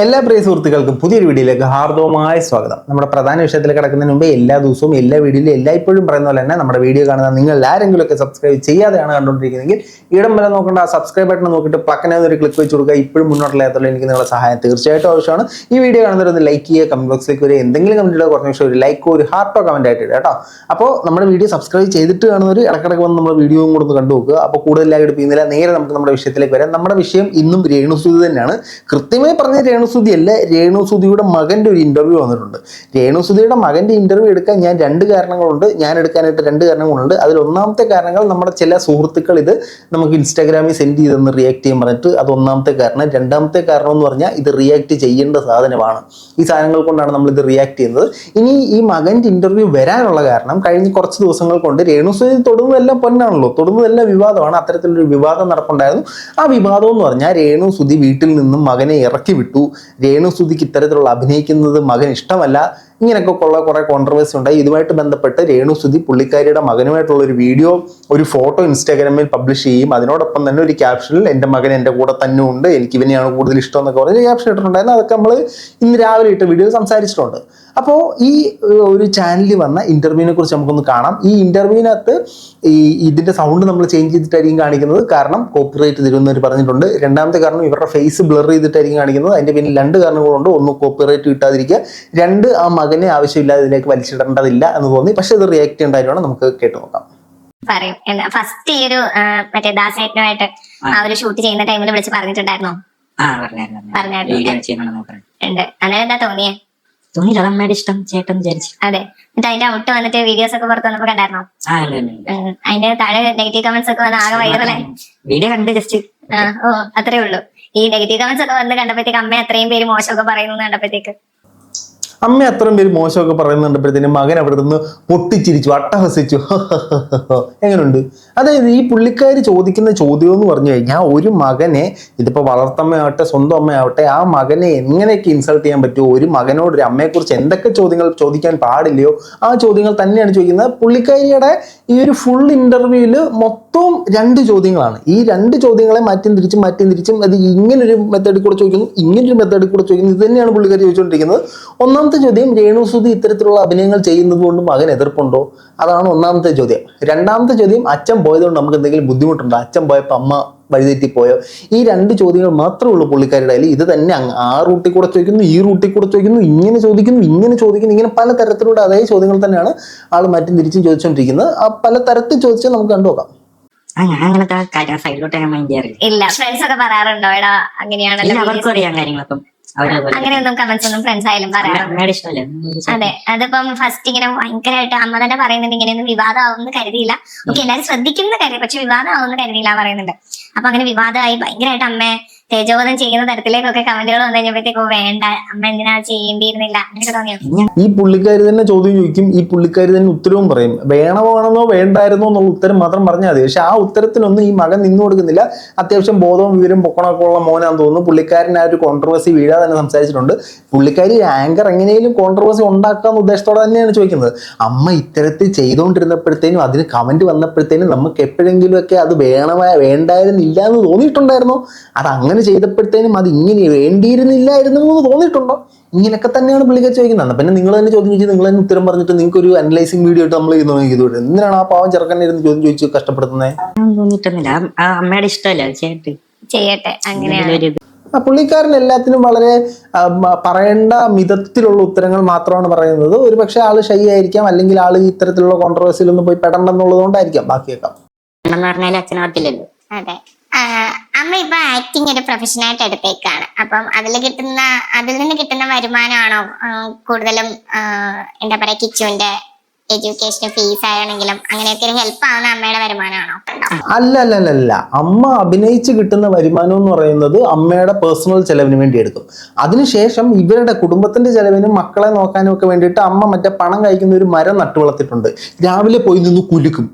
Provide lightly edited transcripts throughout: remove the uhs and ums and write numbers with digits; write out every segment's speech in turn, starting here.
എല്ലാ പ്രിയ സുഹൃത്തുക്കൾക്കും പുതിയൊരു വീഡിയോയിലേക്ക് ഹാർദവമായ സ്വാഗതം. നമ്മുടെ പ്രധാന വിഷയത്തിൽ കിടക്കുന്നതിന് മുമ്പ് എല്ലാ ദിവസവും എല്ലാ വീഡിയോയിലും എല്ലായ്പ്പോഴും പറയുന്ന പോലെ തന്നെ നമ്മുടെ വീഡിയോ കാണുന്ന നിങ്ങൾ ആരെങ്കിലും ഒക്കെ സബ്സ്ക്രൈബ് ചെയ്യാതെയാണ് കണ്ടുകൊണ്ടിരിക്കുന്നതെങ്കിൽ ഇടം വരെ നോക്കേണ്ട ആ സബ്സ്ക്രൈബ് ബട്ടൺ നോക്കിയിട്ട് പ്ലക്കനെ ഒരു ക്ലിക്ക് വെച്ച് കൊടുക്കുക. ഇപ്പോഴും മുന്നോട്ടുള്ള എനിക്ക് നിങ്ങളുടെ സഹായം തീർച്ചയായിട്ടും ആവശ്യമാണ്. ഈ വീഡിയോ കാണുന്നവരൊന്ന് ലൈക്ക് ചെയ്യുക, കമന്റ് ബോക്സിലേക്ക് ഒരു എന്തെങ്കിലും കമന്റിലോ കുറഞ്ഞ വിഷയം ഒരു ലൈക്കോ ഒരു ഹാർട്ടോ കമന്റ് ആയിട്ട് ഇടുക കേട്ടോ. അപ്പോൾ നമ്മുടെ വീഡിയോ സബ്സ്ക്രൈബ് ചെയ്തിട്ട് കാണുന്നവർ ഇടക്കിടക്ക് വന്ന് നമ്മുടെ വീഡിയോയും കൂടെ ഒന്ന് കണ്ടു നോക്കുക. അപ്പോൾ കൂടുതലായി എടുപ്പിക്കുന്നില്ല, നേരെ നമുക്ക് നമ്മുടെ വിഷയത്തിലേക്ക് വരാം. നമ്മുടെ വിഷയം ഇന്നും രേണുസുതി തന്നെയാണ്. കൃത്യമായി പറഞ്ഞ രേണുസുതി അല്ല, രേണുസുതിയുടെ മകന്റെ ഒരു ഇന്റർവ്യൂ വന്നിട്ടുണ്ട്. രേണുസുതിയുടെ മകന്റെ ഇന്റർവ്യൂ എടുക്കാൻ ഞാൻ ഞാൻ എടുക്കാനായിട്ട് രണ്ട് കാരണങ്ങളുണ്ട്. അതിൽ ഒന്നാമത്തെ കാരണങ്ങൾ നമ്മുടെ ചില സുഹൃത്തുക്കൾ ഇത് നമുക്ക് ഇൻസ്റ്റാഗ്രാമിൽ സെൻഡ് ചെയ്തെന്ന് റിയാക്ട് ചെയ്യാൻ പറഞ്ഞിട്ട് അത് ഒന്നാമത്തെ കാരണം. രണ്ടാമത്തെ കാരണം എന്ന് പറഞ്ഞാൽ ഇത് റിയാക്ട് ചെയ്യേണ്ട സാധനമാണ്. ഈ സാധനങ്ങൾ കൊണ്ടാണ് നമ്മൾ ഇത് റിയാക്ട് ചെയ്യുന്നത്. ഇനി ഈ മകന്റെ ഇന്റർവ്യൂ വരാനുള്ള കാരണം കഴിഞ്ഞ കുറച്ച് ദിവസങ്ങൾ കൊണ്ട് രേണുസുതി തൊടുന്നതെല്ലാം പൊന്നാണല്ലോ, തൊടുന്നതെല്ലാം വിവാദമാണ്. അത്തരത്തിലൊരു വിവാദം നടപ്പുണ്ടായിരുന്നു. ആ വിവാദം എന്ന് പറഞ്ഞാൽ രേണുസുതി വീട്ടിൽ നിന്നും മകനെ ഇറക്കി വിട്ടു, രേണുസുതിക്ക് ഇത്തരത്തിലുള്ള അഭിനയിക്കുന്നത് മകൻ ഇഷ്ടമല്ല, ഇങ്ങനെയൊക്കെ ഉള്ള കുറെ കോൺട്രവേഴ്സി ഉണ്ടായി. ഇതുമായിട്ട് ബന്ധപ്പെട്ട് രേണുസുതി പുള്ളിക്കാരിയുടെ മകനുമായിട്ടുള്ള ഒരു വീഡിയോ, ഒരു ഫോട്ടോ ഇൻസ്റ്റാഗ്രാമിൽ പബ്ലിഷ് ചെയ്യും. അതിനോടൊപ്പം തന്നെ ഒരു ക്യാപ്ഷനിൽ എൻ്റെ മകൻ എൻ്റെ കൂടെ തന്നെ ഉണ്ട്, എനിക്ക് ഇവനെയാണ് കൂടുതൽ ഇഷ്ടം എന്നൊക്കെ പറഞ്ഞ് ക്യാപ്ഷൻ ഇട്ടിട്ടുണ്ടായിരുന്നു. അതൊക്കെ നമ്മൾ ഇന്ന് രാവിലെ ഇട്ട വീഡിയോ സംസാരിച്ചിട്ടുണ്ട്. അപ്പോൾ ഈ ഒരു ചാനലിൽ വന്ന ഇന്റർവ്യൂവിനെ കുറിച്ച് നമുക്കൊന്ന് കാണാം. ഈ ഇന്റർവ്യൂവിനകത്ത് ഇതിന്റെ സൗണ്ട് നമ്മൾ ചേഞ്ച് ചെയ്തിട്ടായിരിക്കും കാണിക്കുന്നത്, കാരണം കോപ്പിറൈറ്റ് തരുമെന്നവർ പറഞ്ഞിട്ടുണ്ട്. രണ്ടാമത്തെ കാരണം ഇവരുടെ ഫേസ് ബ്ലർ ചെയ്തിട്ടായിരിക്കും കാണിക്കുന്നത്. അതിന്റെ പിന്നിൽ രണ്ട് കാരണങ്ങളുണ്ട്. ഒന്ന് കോപ്പിറൈറ്റ് കിട്ടാതിരിക്കുക, രണ്ട് ആ മകനെ ആവശ്യമില്ലാതെ ഇതിലേക്ക് വലിച്ചിടേണ്ടതില്ല എന്ന് തോന്നി. പക്ഷെ ഇത് റിയാക്ട് ചെയ്യേണ്ടതായിട്ടാണ്, നമുക്ക് കേട്ടു നോക്കാം. പറയും ഫസ്റ്റ് ഈ ഒരു മറ്റേ ദാസേട്ടനുമായിട്ട് ആ ഒരു ഷൂട്ട് ചെയ്യുന്ന ടൈമിൽ വിളിച്ച് പറഞ്ഞിട്ടുണ്ടായിരുന്നോ? ഉണ്ട്. അന്നേരം എന്താ തോന്നിയേ? അമ്മയുടെ ഇഷ്ടം ചേട്ടൻ വിചാരിച്ചു. അതെ. എന്നിട്ട് അതിന്റെ ഔട്ട് വന്നിട്ട് വീഡിയോസ് ഒക്കെ പുറത്ത് വന്നപ്പോ കണ്ടായിരുന്നോ? അതിന്റെ താഴെ നെഗറ്റീവ് കമന്റ്സ് ഒക്കെ വന്ന് ആകെ വൈറലായി. വീഡിയോ കണ്ട് ജസ്റ്റ് അത്രേ ഉള്ളൂ. ഈ നെഗറ്റീവ് കമന്റ്സ് ഒക്കെ വന്ന് കണ്ടപ്പോഴത്തേക്ക് അമ്മ അത്രയും പേര് മോശമൊക്കെ പറയുന്നു കണ്ടപ്പോഴത്തേക്ക് അമ്മ അത്രയും പേര് മോശമൊക്കെ പറയുന്നുണ്ടപ്പോഴത്തേനും മകൻ അവിടെ നിന്ന് പൊട്ടിച്ചിരിച്ചു, അട്ടഹസിച്ചു. എങ്ങനെയുണ്ട്? അതായത് ഈ പുള്ളിക്കാരി ചോദിക്കുന്ന ചോദ്യം എന്ന് പറഞ്ഞു കഴിഞ്ഞാൽ, ഒരു മകനെ, ഇതിപ്പോൾ വളർത്തമ്മയാവട്ടെ സ്വന്തം അമ്മയാവട്ടെ, ആ മകനെ എങ്ങനെയൊക്കെ ഇൻസൾട്ട് ചെയ്യാൻ പറ്റുമോ, ഒരു മകനോട് ഒരു അമ്മയെക്കുറിച്ച് എന്തൊക്കെ ചോദ്യങ്ങൾ ചോദിക്കാൻ പാടില്ലയോ ആ ചോദ്യങ്ങൾ തന്നെയാണ് ചോദിക്കുന്നത്. പുള്ളിക്കാരിയുടെ ഈ ഒരു ഫുൾ ഇന്റർവ്യൂവിൽ മൊത്തവും രണ്ട് ചോദ്യങ്ങളാണ്. ഈ രണ്ട് ചോദ്യങ്ങളെ മാറ്റി തിരിച്ചും അത് ഇങ്ങനൊരു മെത്തേഡിൽ കൂടെ ചോദിക്കുന്നു, ഇങ്ങനൊരു മെത്തേഡിൽ കൂടെ ചോദിക്കുന്നു. ഇത് തന്നെയാണ് പുള്ളിക്കാരി ചോദിച്ചുകൊണ്ടിരിക്കുന്നത്. ഒന്നാമത്തെ ചോദ്യം, രേണുസുതി ഇത്തരത്തിലുള്ള അഭിനയങ്ങൾ ചെയ്യുന്നത് കൊണ്ട് മകൻ എതിർപ്പുണ്ടോ? അതാണ് ഒന്നാമത്തെ ചോദ്യം. രണ്ടാമത്തെ ചോദ്യം, അച്ഛൻ പോയതുകൊണ്ട് നമുക്ക് എന്തെങ്കിലും ബുദ്ധിമുട്ടുണ്ടോ? അച്ഛൻ പോയപ്പോൾ അമ്മ വഴിതെറ്റിപ്പോയോ? ഈ രണ്ട് ചോദ്യങ്ങൾ മാത്രമേ ഉള്ളൂ പുള്ളിക്കാരുടെ കയ്യിൽ. ഇത് തന്നെ ആ റൂട്ടിൽ കൂടെ ചോദിക്കുന്നു, ഈ റൂട്ടിൽ കൂടെ ചോദിക്കുന്നു, ഇങ്ങനെ ചോദിക്കുന്നു, ഇങ്ങനെ പല തരത്തിലൂടെ അതേ ചോദ്യങ്ങൾ തന്നെയാണ് ആൾ മാറ്റി തിരിച്ചും ചോദിച്ചുകൊണ്ടിരിക്കുന്നത്. ആ പല തരത്തിൽ ചോദിച്ചാൽ നമുക്ക് കണ്ടുപോകാം. ഇല്ല, ഫ്രണ്ട്സ് ഒക്കെ പറയാറുണ്ടോ എടാ അങ്ങനെയാണല്ലോ, അവർക്കും അറിയാം കാര്യങ്ങളൊക്കെ. അങ്ങനെയൊന്നും കമന്റ്സ് ഒന്നും ഫ്രണ്ട്സ് ആയാലും പറയാറുണ്ട്. അതെ, അതിപ്പം ഫസ്റ്റ് ഇങ്ങനെ ഭയങ്കരമായിട്ട് അമ്മ തന്നെ പറയുന്നുണ്ട് ഇങ്ങനെയൊന്നും വിവാദമാവുമെന്ന് കരുതിയില്ല. ഓക്കെ, എല്ലാവരും ശ്രദ്ധിക്കുന്ന കാര്യം, പക്ഷെ വിവാദമാവുമെന്ന് കരുതിയില്ല പറയുന്നുണ്ട്. അപ്പൊ അങ്ങനെ വിവാദമായി ഭയങ്കരമായിട്ട് അമ്മയെ തേജോവധം ചെയ്യുന്ന തരത്തിലേക്കൊക്കെ കമന്റുകൾ വന്നു കഴിഞ്ഞപ്പോഴത്തേക്കോ വേണ്ട, അമ്മ എന്തിനാ ചെയ്യേണ്ടിയിരുന്നില്ല അങ്ങനെയൊക്കെ തോന്നിയോ? ഈ പുള്ളിക്കാരി തന്നെ ചോദ്യം ചോദിക്കും, ഈ പുള്ളിക്കാരി തന്നെ ഉത്തരവും പറയും. വേണമെന്നോ വേണ്ടായിരുന്നോ എന്നുള്ള ഉത്തരം മാത്രം പറഞ്ഞാൽ മതി. പക്ഷെ ആ ഉത്തരത്തിനൊന്നും ഈ മകൻ നിന്നു കൊടുക്കുന്നില്ല. അത്യാവശ്യം ബോധവും വിവരം പൊക്കണമൊക്കെ ഉള്ള മോനാന്ന് തോന്നുന്നു. പുള്ളിക്കാരൻ ആ ഒരു കോൺട്രവേഴ്സി വീഴാതെ തന്നെ സംസാരിച്ചിട്ടുണ്ട്. പുള്ളിക്കാരി ആങ്കർ എങ്ങനെയും കോൺട്രവേഴ്സി ഉണ്ടാക്കാന്ന ഉദ്ദേശത്തോടെ തന്നെയാണ് ചോദിക്കുന്നത്. അമ്മ ഇത്തരത്തിൽ ചെയ്തുകൊണ്ടിരുന്നപ്പോഴത്തേനും അതിന് കമന്റ് വന്നപ്പോഴത്തേനും നമുക്ക് എപ്പോഴെങ്കിലും ഒക്കെ അത് വേണ്ടായിരുന്നില്ല എന്ന് തോന്നിയിട്ടുണ്ടായിരുന്നോ? അത് അങ്ങനെ ചെയ്തപ്പോഴത്തേനും അത് ഇങ്ങനെ വേണ്ടിയിരുന്നില്ലായിരുന്നു എന്ന് തോന്നിയിട്ടുണ്ടോ? ഇങ്ങനെയൊക്കെ തന്നെയാണ് പുള്ളിക്കാരി ചോദിക്കുന്നത്. പിന്നെ നിങ്ങൾ തന്നെ ചോദ്യം ചോദിച്ചു, നിങ്ങൾ തന്നെ ഉത്തരം പറഞ്ഞിട്ട് നിങ്ങൾക്ക് ഒരു അനലൈസിങ് വീഡിയോ ആയിട്ട് നമ്മൾ ചെയ്തോണ്ട് എന്തിനാണ് ആ പാവം ചെറുക്കനെ ഇരുന്ന് ചോദ്യം ചോദിച്ചു കഷ്ടപ്പെടുത്തുന്നത്? അമ്മയുടെ ഇഷ്ടമല്ല ചെയ്യട്ടെ. അങ്ങനെയാണ് പുള്ളിക്കാരൻ എല്ലാത്തിനും വളരെ പറയേണ്ട മിതത്തിലുള്ള ഉത്തരങ്ങൾ മാത്രമാണ് പറയുന്നത്. ഒരു പക്ഷെ ആള് ഷൈ ആയിരിക്കാം, അല്ലെങ്കിൽ ആള് ഇത്തരത്തിലുള്ള കോൺട്രവേഴ്സിയിലൊന്നും പോയി പെടണ്ടെന്നുള്ളത് കൊണ്ടായിരിക്കാം. ബാക്കിയൊക്കെ അതെ. അമ്മ ഇപ്പൊ ആക്ടിങ് ഒരു പ്രൊഫഷനായിട്ട് എടുത്തേക്കാണ്. അപ്പം അതിൽ നിന്ന് കിട്ടുന്ന വരുമാനമാണോ കൂടുതലും എന്താ പറയാ കിച്ചുവിന്റെ എഡ്യൂക്കേഷൻ ഫീസ് ആണെങ്കിലും അങ്ങനെയൊക്കെ ഒരു ഹെൽപ്പ് ആവുന്ന അമ്മയുടെ വരുമാനമാണോ? അല്ല. അമ്മ അഭിനയിച്ച് കിട്ടുന്ന വരുമാനം എന്ന് പറയുന്നത് അമ്മയുടെ പേഴ്സണൽ ചെലവിന് വേണ്ടി എടുക്കും. അതിനുശേഷം ഇവരുടെ കുടുംബത്തിന്റെ ചെലവിനും മക്കളെ നോക്കാനും ഒക്കെ വേണ്ടിയിട്ട് അമ്മ മറ്റേ പണം കഴിക്കുന്ന ഒരു മരം നട്ടുവളർത്തിട്ടുണ്ട്. രാവിലെ പോയി നിന്ന് കുലുക്കും,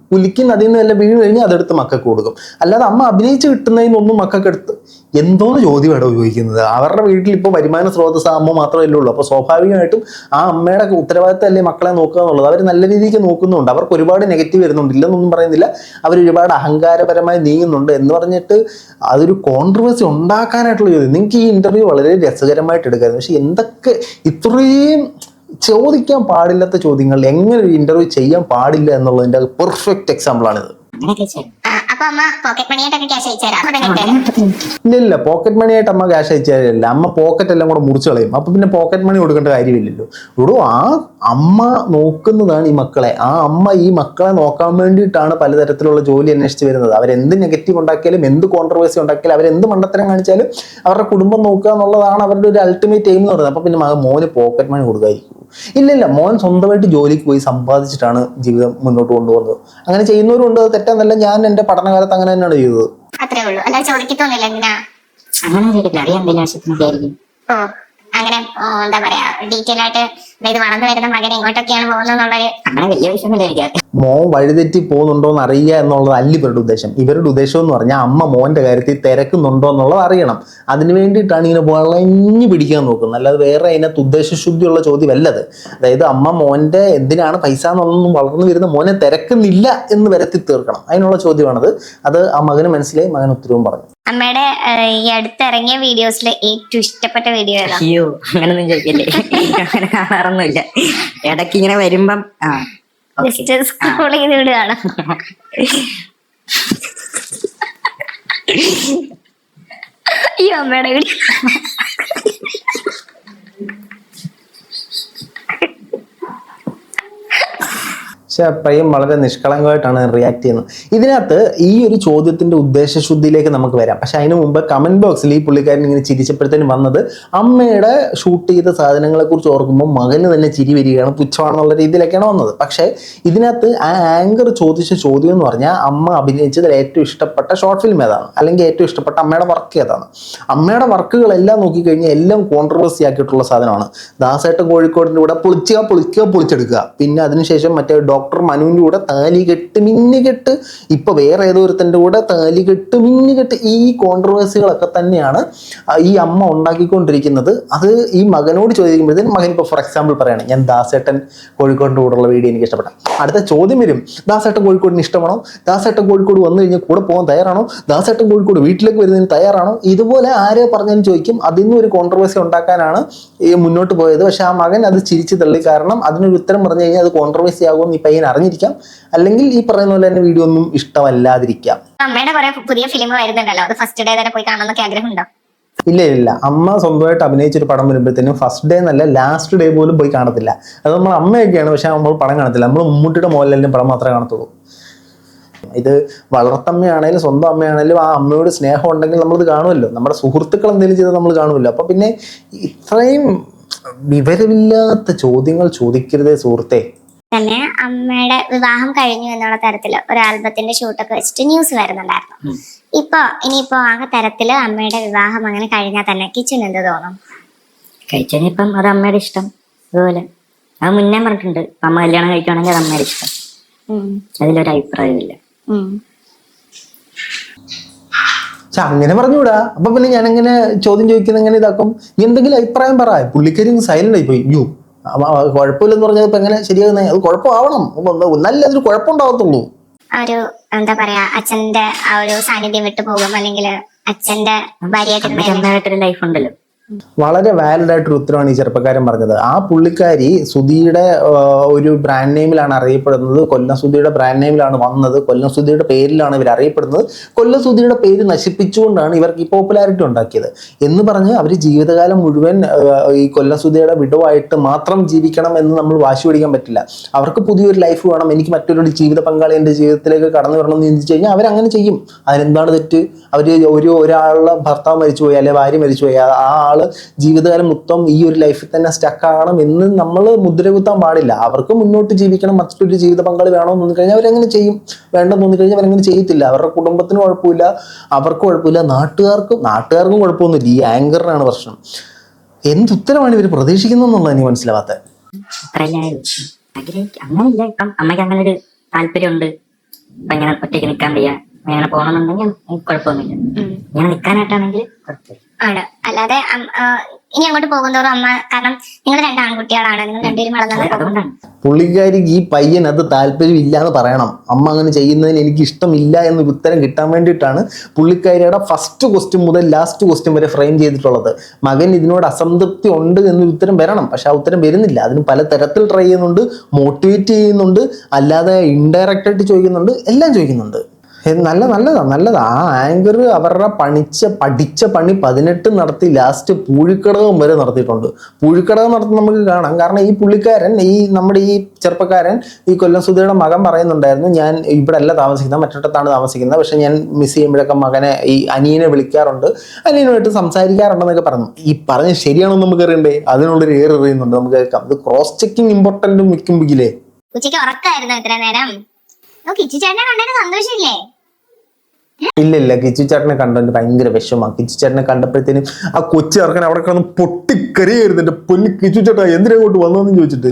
അതിൽ നിന്ന് എല്ലാം വീണ് കഴിഞ്ഞാൽ അതെടുത്ത് മക്കൾക്ക് കൊടുക്കും. അല്ലാതെ അമ്മ അഭിനയിച്ച് കിട്ടുന്നതിനൊന്നും മക്കൾക്ക് എടുത്ത് എന്തോന്ന് ചോദ്യമാണോ ചോദിക്കുന്നത്? അവരുടെ വീട്ടിൽ ഇപ്പോൾ വരുമാന സ്രോതസ് അമ്മ മാത്രമല്ലേ ഉള്ളൂ. അപ്പോൾ സ്വാഭാവികമായിട്ടും ആ അമ്മയുടെ ഉത്തരവാദിത്തമല്ലേ മക്കളെ നോക്കുക എന്നുള്ളത്. അവർ നല്ല രീതിക്ക് നോക്കുന്നുണ്ട്. അവർക്ക് ഒരുപാട് നെഗറ്റീവ് വരുന്നുണ്ട്, ഇല്ലെന്നൊന്നും പറയുന്നില്ല. അവർ ഒരുപാട് അഹങ്കാരപരമായി നീങ്ങുന്നുണ്ട് എന്ന് പറഞ്ഞിട്ട് അതൊരു കോൺട്രവേഴ്സി ഉണ്ടാക്കാനായിട്ടുള്ള ചോദ്യം. നിങ്ങൾക്ക് ഈ ഇന്റർവ്യൂ വളരെ രസകരമായിട്ട് എടുക്കായിരുന്നു. പക്ഷെ എന്തൊക്കെ ഇത്രയും ചോദിക്കാൻ പാടില്ലാത്ത ചോദ്യങ്ങൾ എങ്ങനെ ഒരു ഇന്റർവ്യൂ ചെയ്യാൻ പാടില്ല എന്നുള്ളതിന്റെ പെർഫെക്റ്റ് എക്സാമ്പിളാണിത്. അപ്പൊ അമ്മ പോക്കറ്റ് മണിയായിട്ടൊക്കെ ക്യാഷ് അയച്ചുതരാം. ഇല്ല, പോക്കറ്റ് മണി ആയിട്ട് അമ്മ ക്യാഷ് അയച്ചാലല്ല, അമ്മ പോക്കറ്റ് എല്ലാം കൂടെ മുറിച്ച് കളയും. അപ്പൊ പിന്നെ പോക്കറ്റ് മണി കൊടുക്കേണ്ട കാര്യമില്ലല്ലോ. ഇവിടെ ആ അമ്മ നോക്കുന്നതാണ് ഈ മക്കളെ. ആ അമ്മ ഈ മക്കളെ നോക്കാൻ വേണ്ടിയിട്ടാണ് പലതരത്തിലുള്ള ജോലി അന്വേഷിച്ച് വരുന്നത്. അവരെന്ത് നെഗറ്റീവ് ഉണ്ടാക്കിയാലും, എന്ത് കോൺട്രവേഴ്സി ഉണ്ടാക്കിയാലും, അവരെന്ത് മണ്ടത്തരം കാണിച്ചാലും അവരുടെ കുടുംബം നോക്കുക എന്നുള്ളതാണ് അവരുടെ ഒരു അൾട്ടിമേറ്റ് എയിം എന്ന് പറയുന്നത്. അപ്പൊ പിന്നെ മോന് പോക്കറ്റ് മണി കൊടുക്കാതിരിക്കും? ഇല്ല, മോൻ സ്വന്തമായിട്ട് ജോലിക്ക് പോയി സമ്പാദിച്ചിട്ടാണ് ജീവിതം മുന്നോട്ട് കൊണ്ടുപോകുന്നത്. അങ്ങനെ ചെയ്യുന്നവരുണ്ട്, അത് തെറ്റാന്നല്ല. ഞാൻ എന്റെ പഠനകാലത്ത് അങ്ങനെ തന്നെയാണ് ചെയ്തത്. അത്രേ ഉള്ളൂ, അല്ലാതെ ചോദിക്കത്തൊന്നുമില്ല. എന്തിനാ അങ്ങനെ ചെയ്തിട്ടില്ല, അറിയാൻ എന്തെങ്കിലും ആവശ്യത്തിന് വിചാരിക്കും. ഓ അങ്ങനെ എന്താ പറയാ, ഡീറ്റെയിൽ ആയിട്ട് ഇത് വളർന്നു വരുന്ന മകൻ എങ്ങോട്ടൊക്കെയാണ് പോകുന്നതെന്നുള്ളത് അങ്ങനെ വലിയ വിഷയമൊന്നുമില്ല എനിക്ക്. മോൻ വഴിതെറ്റി പോകുന്നുണ്ടോ എന്ന് അറിയുക എന്നുള്ളത് അല്ല ഇവരുടെ ഉദ്ദേശം. ഇവരുടെ ഉദ്ദേശം എന്ന് പറഞ്ഞാൽ അമ്മ മോന്റെ കാര്യത്തിൽ തിരക്കുന്നുണ്ടോ എന്നുള്ളത് അറിയണം. അതിന് വേണ്ടിയിട്ടാണ് ഇങ്ങനെ വളഞ്ഞു പിടിക്കാൻ നോക്കുന്നത്. അല്ലാതെ വേറെ അതിനകത്ത് ഉദ്ദേശശുദ്ധിയുള്ള ചോദ്യമല്ലത്. അതായത് അമ്മ മോന്റെ എന്തിനാണ് പൈസ എന്നുള്ളതൊന്നും വളർന്നു വരുന്ന മോനെ തിരക്കുന്നില്ല എന്ന് വരുത്തി തീർക്കണം. അതിനുള്ള ചോദ്യമാണത്. അത് ആ മകന് മനസ്സിലായി, മകൻ ഉത്തരവും പറഞ്ഞു. അമ്മയുടെ ഈ അടുത്തിറങ്ങിയ വീഡിയോസിൽ ഏറ്റവും ഇഷ്ടപ്പെട്ട വീഡിയോ ഏതാ? അയ്യോ, അങ്ങനൊന്നും ചോദിക്കല്ലേ. അങ്ങനെ കാണാറൊന്നുമില്ല. ഇടയ്ക്ക് ഇങ്ങനെ വരുമ്പം ജസ്റ്റ് സ്ക്രോൾ ചെയ്ത് വിടുകയാണ്. ഈ അമ്മയുടെ വീഡിയോ പക്ഷെ പയ്യൻ വളരെ നിഷ്കളങ്കമായിട്ടാണ് റിയാക്ട് ചെയ്യുന്നത്. ഇതിനകത്ത് ഈ ഒരു ചോദ്യത്തിന്റെ ഉദ്ദേശശുദ്ധിയിലേക്ക് നമുക്ക് വരാം. പക്ഷെ അതിന് മുമ്പ് കമന്റ് ബോക്സിൽ ഈ പുള്ളിക്കാരൻ ഇങ്ങനെ ചിരിച്ചപ്പോഴത്തേനും വന്നത് അമ്മയുടെ ഷൂട്ട് ചെയ്ത സാധനങ്ങളെ കുറിച്ച് ഓർക്കുമ്പോൾ മകന് തന്നെ ചിരി വരികയാണ്, പുച്ഛമാണെന്നുള്ള രീതിയിലൊക്കെയാണ് വന്നത്. പക്ഷെ ഇതിനകത്ത് ആ ആങ്കർ ചോദിച്ച ചോദ്യം എന്ന് പറഞ്ഞാൽ അമ്മ അഭിനയിച്ചതിൽ ഏറ്റവും ഇഷ്ടപ്പെട്ട ഷോർട്ട് ഫിലിം ഏതാണ്, അല്ലെങ്കിൽ ഏറ്റവും ഇഷ്ടപ്പെട്ട അമ്മയുടെ വർക്ക് ഏതാണ്. അമ്മയുടെ വർക്കുകളെല്ലാം നോക്കിക്കഴിഞ്ഞാൽ എല്ലാം കോൺട്രവേഴ്സി ആക്കിയിട്ടുള്ള സാധനമാണ്. ദാസേട്ടൻ കോഴിക്കോടിൻ്റെ കൂടെ പൊളിച്ചെടുക്കുക, പിന്നെ അതിനുശേഷം മറ്റേ ഡോക്ടർ മനുവിൻ്റെ കൂടെ താലികെട്ട് മിന്നുകെട്ട്, ഇപ്പൊ വേറെ ഏതോ ഒരുത്തൻ്റെ കൂടെ താലികെട്ട് മിന്നുകെട്ട്, ഈ കോൺട്രവേഴ്സികളൊക്കെ തന്നെയാണ് ഈ അമ്മ ഉണ്ടാക്കിക്കൊണ്ടിരിക്കുന്നത്. അത് ഈ മകനോട് ചോദിക്കുമ്പോഴത്തേനും മകൻ ഇപ്പോൾ ഫോർ എക്സാമ്പിൾ പറയാണ്, ഞാൻ ദാസേട്ടൻ കോഴിക്കോടിൻ്റെ കൂടെയുള്ള വീഡിയോ എനിക്ക് ഇഷ്ടപ്പെട്ട. അടുത്ത ചോദ്യം വരും, ദാസേട്ടൻ കോഴിക്കോടിന് ഇഷ്ടമാണോ? ദാസേട്ടൻ കോഴിക്കോട് വന്നു കഴിഞ്ഞാൽ കൂടെ പോകാൻ തയ്യാറാണോ? ദാസേട്ടൻ കോഴിക്കോട് വീട്ടിലേക്ക് വരുന്നതിന് തയ്യാറാണോ? ഇതുപോലെ ആരെ പറഞ്ഞാലും ചോദിക്കും. അതിന് ഒരു കോൺട്രവേഴ്സി ഉണ്ടാക്കാനാണ് ഈ മുന്നോട്ട് പോയത്. പക്ഷെ ആ മകൻ അത് ചിരിച്ചു തള്ളി. കാരണം അതിനൊരു ഉത്തരം പറഞ്ഞു കഴിഞ്ഞാൽ അത് കോൺട്രവേഴ്സി ആകുമെന്ന് ഈ പയ്യൻ അറിഞ്ഞിരിക്കാം, അല്ലെങ്കിൽ ഈ പറയുന്ന പോലെ തന്നെ വീഡിയോ ഒന്നും ഇഷ്ടമല്ലാതിരിക്കാം. അമ്മയുടെ കുറെ പുതിയ ഫിലിം വരുന്നുണ്ടല്ലോ, അത് ഫസ്റ്റ് ഡേ തന്നെ പോയി കാണാനൊക്കെ ആഗ്രഹമുണ്ടോ? ഇല്ല, അമ്മ സ്വന്തമായിട്ട് അഭിനയിച്ചൊരു പടം വരുമ്പോഴത്തേനും ഫസ്റ്റ് ഡേ എന്നല്ല ലാസ്റ്റ് ഡേ പോലും പോയി കാണത്തില്ല. അത് നമ്മൾ അമ്മയൊക്കെയാണ്, പക്ഷെ നമ്മൾ പടം കാണത്തില്ല. നമ്മൾ മമ്മൂട്ടിയുടെ മോഹൻലാലിന്റെ പടം മാത്രമേ കാണത്തുള്ളൂ. ഇത് വളർത്തമ്മയാണേലും സ്വന്തം അമ്മയാണേലും ആ അമ്മയോട് സ്നേഹം ഉണ്ടെങ്കിൽ നമ്മളത് കാണുമല്ലോ. നമ്മുടെ സുഹൃത്തുക്കൾ എന്തെങ്കിലും ചെയ്താൽ നമ്മൾ കാണുമല്ലോ. അപ്പൊ പിന്നെ ഇത്രയും വിവരമില്ലാത്ത ചോദ്യങ്ങൾ ചോദിക്കരുതേ സുഹൃത്തെ. തന്നെ അമ്മയുടെ വിവാഹം കഴിഞ്ഞു എന്നുള്ള തരത്തില് ഒരു ആൽബത്തിന്റെ ഷൂട്ടൊക്കെ വെച്ചിട്ട് ന്യൂസ് വരുന്നുണ്ടായിരുന്നു. ഇനിയിപ്പോ ആ തരത്തില് അമ്മയുടെ വിവാഹം അങ്ങനെ കഴിഞ്ഞാൽ തന്നെ കിച്ചൻ എന്ത് തോന്നും? കഴിച്ചപ്പം അത് അമ്മയുടെ ഇഷ്ടം. അതുപോലെ അത് മുന്നേ പറഞ്ഞിട്ടുണ്ട്, അമ്മ കല്യാണം കഴിക്കുകയാണെങ്കിൽ അത് അമ്മയുടെ ഇഷ്ടം. അതിലൊരു അഭിപ്രായമില്ല. അങ്ങനെ പറഞ്ഞുകൂടാ. അപ്പൊ പിന്നെ ഞാൻ എങ്ങനെ ചോദ്യം ചോദിക്കുന്നത്, എങ്ങനെ ഇതാക്കും? എന്തെങ്കിലും അഭിപ്രായം പറ. പുള്ളിക്കാരി സൈലന്റ് ആയി പോയി. യോ കുഴപ്പമില്ലെന്ന് പറഞ്ഞത് ഇപ്പൊ എങ്ങനെ ശരിയാകുന്നത്? അത് കുഴപ്പമാവണം, നല്ല അതിന് കുഴപ്പമുണ്ടാകത്തുള്ളൂ. ഒരു എന്താ പറയാ, അച്ഛന്റെ ആ ഒരു സാന്നിധ്യം വിട്ടു പോകും, അല്ലെങ്കിൽ അച്ഛന്റെ ഭാര്യയായിട്ട് ലൈഫ് ഉണ്ടല്ലോ. വളരെ വാലിഡ് ആയിട്ടൊരു ഉത്തരവാണ് ഈ ചെറുപ്പക്കാരൻ പറഞ്ഞത്. ആ പുള്ളിക്കാരി സുധിയുടെ ഒരു ബ്രാൻഡ് നെയിമിലാണ് അറിയപ്പെടുന്നത്. കൊല്ലം സുധിയുടെ ബ്രാൻഡ് നെയിമിലാണ് വന്നത്. കൊല്ലം സുധിയുടെ പേരിലാണ് ഇവർ അറിയപ്പെടുന്നത്. കൊല്ലം സുധിയുടെ പേര് നശിപ്പിച്ചുകൊണ്ടാണ് ഇവർക്ക് ഈ പോപ്പുലാരിറ്റി ഉണ്ടാക്കിയത് എന്ന് പറഞ്ഞ് അവർ ജീവിതകാലം മുഴുവൻ ഈ കൊല്ലം സുധിയുടെ വിടവായിട്ട് മാത്രം ജീവിക്കണം എന്ന് നമ്മൾ വാശി പിടിക്കാൻ പറ്റില്ല. അവർക്ക് പുതിയൊരു ലൈഫ് വേണം. എനിക്ക് മറ്റൊരു ജീവിത പങ്കാളി എൻ്റെ ജീവിതത്തിലേക്ക് കടന്നു വരണം എന്ന് ചിന്തിച്ചു കഴിഞ്ഞാൽ അവരങ്ങനെ ചെയ്യും. അതിനെന്താണ് തെറ്റ്? അവർ ഒരാളുടെ ഭർത്താവ് മരിച്ചുപോയി, അല്ലെ ഭാര്യ മരിച്ചുപോയി, ആ ജീവിതകാലം മൊത്തം ഈ ഒരു ലൈഫിൽ തന്നെ സ്റ്റക്ക് ആകണം എന്ന് നമ്മൾ മുദ്ര കുത്താൻ പാടില്ല. അവർക്ക് മുന്നോട്ട് ജീവിക്കണം, മറ്റൊരു ജീവിത പങ്കാളി വേണമെന്ന് തോന്നിക്കഴിഞ്ഞാൽ അവരെങ്ങനെ ചെയ്യും. വേണ്ടെന്ന് തോന്നിക്കഴിഞ്ഞാൽ അവരങ്ങനെ ചെയ്യത്തില്ല. അവരുടെ കുടുംബത്തിന് കുഴപ്പമില്ല, അവർക്ക് കുഴപ്പമില്ല, നാട്ടുകാർക്കും കുഴപ്പമൊന്നുമില്ല. ഈ ആങ്കറിനാണ് പ്രശ്നം. എന്തുത്തരമാണ് ഇവർ പ്രതീക്ഷിക്കുന്നതെന്നുള്ളത് എനിക്ക് മനസ്സിലാവാത്തത്. അങ്ങനെയില്ല, ഇപ്പം അമ്മയ്ക്ക് അങ്ങനെ ഒരു താല്പര്യമുണ്ട്, ഇങ്ങനെ ഒറ്റയ്ക്ക് നിൽക്കാൻ വയ്യ, അങ്ങനെ പോകണമെന്നുണ്ടെങ്കിൽ കുഴപ്പമൊന്നുമില്ല. ഞാൻ നിൽക്കാനായിട്ടാണെങ്കിൽ കുഴപ്പമില്ല. ആണ്. അല്ലാതെ ഇനി അങ്ങോട്ട് പോകുന്നതോറും അമ്മ, കാരണം നിങ്ങൾ 2 ആൺകുട്ടികളാണ്, നിങ്ങൾ 2 പേരും വളർന്നത്. അതുകൊണ്ടാണ് പുള്ളിക്കാരിക്ക് ഈ പയ്യൻ അത് താല്പര്യമില്ല എന്ന് പറയണം. അമ്മ അങ്ങനെ ചെയ്യുന്നതിന് എനിക്ക് ഇഷ്ടമില്ല എന്നൊരു ഉത്തരം കിട്ടാൻ വേണ്ടിയിട്ടാണ് പുള്ളിക്കാരിയുടെ ഫസ്റ്റ് ക്വസ്റ്റ്യൻ മുതൽ ലാസ്റ്റ് ക്വസ്റ്റ്യൻ വരെ ഫ്രെയിം ചെയ്തിട്ടുള്ളത്. മകൻ ഇതിനോട് അസംതൃപ്തി ഉണ്ട് എന്നൊരു ഉത്തരം വരണം, പക്ഷെ ആ ഉത്തരം വരുന്നില്ല. അതിന് പല തരത്തിൽ ട്രൈ ചെയ്യുന്നുണ്ട്, മോട്ടിവേറ്റ് ചെയ്യുന്നുണ്ട്, അല്ലാതെ ഇൻഡയറക്റ്റ് ആയിട്ട് ചോദിക്കുന്നുണ്ട്, എല്ലാം ചോദിക്കുന്നുണ്ട്. നല്ലതാ. ആ ആങ്കർ അവരുടെ പഠിച്ച പണി 18 നടത്തി ലാസ്റ്റ് പൂഴിക്കടകം വരെ നടത്തിയിട്ടുണ്ട്. പൂഴിക്കടകം നടത്തി നമുക്ക് കാണാം. കാരണം ഈ പുള്ളിക്കാരൻ, നമ്മുടെ ഈ ചെറുപ്പക്കാരൻ, ഈ കൊല്ലം സുധിയുടെ മകൻ പറയുന്നുണ്ടായിരുന്നു, ഞാൻ ഇവിടെ അല്ല താമസിക്കുന്നത്, മറ്റിടത്താണ് താമസിക്കുന്നത്, പക്ഷെ ഞാൻ മിസ് ചെയ്യുമ്പോഴൊക്കെ മകനെ, ഈ അനിയനെ വിളിക്കാറുണ്ട്, അനിയനുമായിട്ട് സംസാരിക്കാറുണ്ടെന്നൊക്കെ പറഞ്ഞു. ഈ പറഞ്ഞ് ശരിയാണെന്ന് നമുക്ക് അറിയണ്ടേ? അതിനുള്ളൊരു എറിയുന്നുണ്ട്, നമുക്ക് കേൾക്കാം. ഇത് ക്രോസ് ചെക്കിങ് ഇമ്പോർട്ടന്റ് മിക്കുമ്പിക്കില്ലേ. ഉച്ചയ്ക്ക് ഉറക്കായിരുന്നു ഇത്ര നേരം. കിച്ചു ചേട്ടനെ കണ്ടതിന് സന്തോഷമില്ലേ? ഇല്ല, കിച്ചു ചേട്ടനെ കണ്ടതിന് ഭയങ്കര വിഷമമാണ്. കിച്ചു ചേട്ടനെ കണ്ടപ്പോഴത്തേനും ആ കൊച്ചു ഇറക്കാൻ അവിടെ കിടന്ന് പൊട്ടിക്കറിയായിരുന്നു. എന്റെ പൊന്ന് കിച്ചു ചേട്ടാ എന്തിനാ ഇങ്ങോട്ട് വന്നതെന്ന് ചോദിച്ചിട്ട്.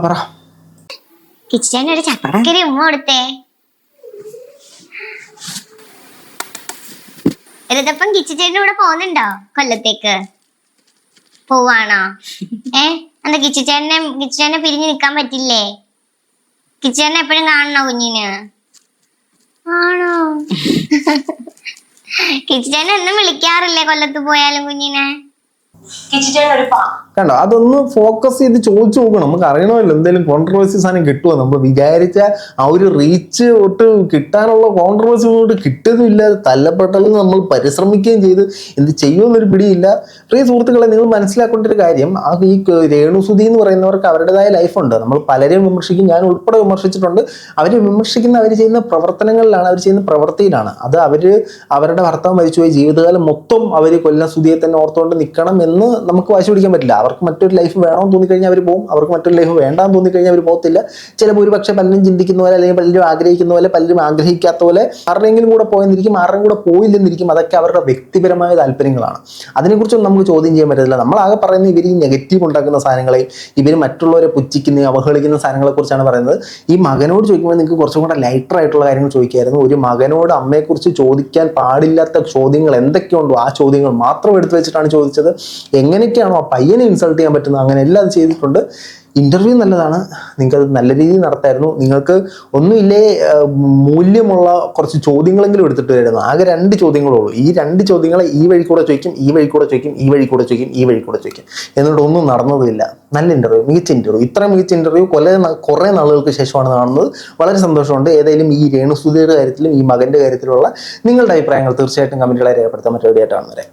പറ. കിച്ചു ചേട്ടൻ ഒരു ചക്കര ഉമ്മ കൊടുത്തേ. ഇതിപ്പം കിച്ചു ചേട്ടൻ്റെ കൂടെ പോകുന്നുണ്ടോ കൊല്ലത്തേക്ക്? പോവാണോ? എന്താ കിച്ചു ചേട്ടനെ പിരിഞ്ഞു നിൽക്കാൻ പറ്റില്ലേ? കിച്ചു ചേട്ടനെ എപ്പോഴും കാണണോ കുഞ്ഞിന്? ആണോ? കിച്ചു ചേട്ടൻ എന്നും വിളിക്കാറില്ലേ കൊല്ലത്ത് പോയാലും കുഞ്ഞിനെ? കണ്ടോ, അതൊന്ന് ഫോക്കസ് ചെയ്ത് ചോദിച്ചു നോക്കണം. നമുക്ക് അറിയണമല്ലോ എന്തെങ്കിലും കോൺട്രവേഴ്സി സാധനം കിട്ടുമോ. നമ്മൾ വിചാരിച്ച ആ ഒരു റീച്ച് തൊട്ട് കിട്ടാനുള്ള കോൺട്രവേഴ്സി തൊട്ട് കിട്ടിയതുമില്ല. തല്ലപ്പെട്ടതും നമ്മൾ പരിശ്രമിക്കുകയും ചെയ്ത് എന്ത് ചെയ്യുമെന്നൊരു പിടിയില്ല. പ്രിയ സുഹൃത്തുക്കളെ, നിങ്ങൾ മനസ്സിലാക്കേണ്ട ഒരു കാര്യം, ഈ രേണുസുതി എന്ന് പറയുന്നവർക്ക് അവരുടേതായ ലൈഫുണ്ട്. നമ്മൾ പലരെയും വിമർശിക്കും, ഞാൻ ഉൾപ്പെടെ വിമർശിച്ചിട്ടുണ്ട്. അവർ വിമർശിക്കുന്ന അവർ ചെയ്യുന്ന പ്രവർത്തനങ്ങളിലാണ്, അവർ ചെയ്യുന്ന പ്രവൃത്തിയിലാണ്. അത് അവരുടെ ഭർത്താവ് മരിച്ചുപോയി ജീവിതകാലം മൊത്തം അവർ കൊല്ലം സുധിയെ തന്നെ ഓർത്തുകൊണ്ട് നിൽക്കണം എന്ന് നമുക്ക് വാശി പിടിക്കാൻ പറ്റില്ല. അവർക്ക് മറ്റൊരു ലൈഫ് വേണമെന്ന് തോന്നിക്കഴിഞ്ഞാൽ അവർ പോകും, അവർക്ക് മറ്റൊരു ലൈഫ് വേണ്ടാന്ന് തോന്നിക്കഴിഞ്ഞാൽ അവർ പോകത്തില്ല. ചില ഭൂരിപക്ഷം പലരും ചിന്തിക്കുന്ന പോലെ, അല്ലെങ്കിൽ പലരും ആഗ്രഹിക്കുന്ന പോലെ, പലരും ആഗ്രഹിക്കാത്ത പോലെ ആരുടെയെങ്കിലും കൂടെ പോയെന്നിരിക്കും, ആരുടെയും കൂടെ പോയില്ലെന്നിരിക്കും. അതൊക്കെ അവരുടെ വ്യക്തിപരമായ താല്പര്യങ്ങളാണ്. അതിനെക്കുറിച്ചൊന്നും നമുക്ക് ചോദ്യം ചെയ്യാൻ പറ്റത്തില്ല. നമ്മളാകെ പറയുന്നത് ഇവർ ഈ നെഗറ്റീവ് ഉണ്ടാക്കുന്ന സാധനങ്ങളെയും ഇവർ മറ്റുള്ളവരെ പുച്ഛിക്കുന്ന അവഹേളിക്കുന്ന സാധനങ്ങളെ കുറിച്ചാണ് പറയുന്നത്. ഈ മകനോട് ചോദിക്കുമ്പോൾ നിങ്ങൾക്ക് കുറച്ചും കൂടെ ലൈറ്റർ ആയിട്ടുള്ള കാര്യങ്ങൾ ചോദിക്കായിരുന്നു. ഒരു മകനോട് അമ്മയെക്കുറിച്ച് ചോദിക്കാൻ പാടില്ലാത്ത ചോദ്യങ്ങൾ എന്തൊക്കെയുണ്ടോ ആ ചോദ്യങ്ങൾ മാത്രം എടുത്തു വെച്ചിട്ടാണ് ചോദിച്ചത്. എങ്ങനെയൊക്കെയാണോ ആ പയ്യനെ ഇൻസൾട്ട് ചെയ്യാൻ പറ്റുന്നത് അങ്ങനെ എല്ലാം അത് ചെയ്തിട്ടുണ്ട്. ഇന്റർവ്യൂ നല്ലതാണ്, നിങ്ങൾക്കത് നല്ല രീതിയിൽ നടത്തായിരുന്നു. നിങ്ങൾക്ക് ഒന്നുമില്ലേ മൂല്യമുള്ള കുറച്ച് ചോദ്യങ്ങളെങ്കിലും എടുത്തിട്ട് വരുന്നു. ആകെ 2 ചോദ്യങ്ങളുള്ളൂ. ഈ 2 ചോദ്യങ്ങളെ ഈ വഴി കൂടെ ചോദിക്കും, ഈ വഴി കൂടെ ചോദിക്കും, ഈ വഴി കൂടെ ചോദിക്കും, ഈ വഴി കൂടെ ചോദിക്കും. എന്നിട്ട് ഒന്നും നടന്നതുമില്ല. നല്ല ഇന്റർവ്യൂ, മികച്ച ഇന്റർവ്യൂ. ഇത്ര മികച്ച ഇന്റർവ്യൂ കുറേ നാളുകൾക്ക് ശേഷമാണ് കാണുന്നത്. വളരെ സന്തോഷമുണ്ട്. ഏതായാലും ഈ രേണുസുധിയുടെ കാര്യത്തിലും ഈ മകന്റെ കാര്യത്തിലുള്ള നിങ്ങളുടെ അഭിപ്രായങ്ങൾ തീർച്ചയായിട്ടും കമന്റുകളെ രേഖപ്പെടുത്താൻ. മറ്റൊരു വീഡിയോ ആയിട്ട് കാണുന്നവരെ.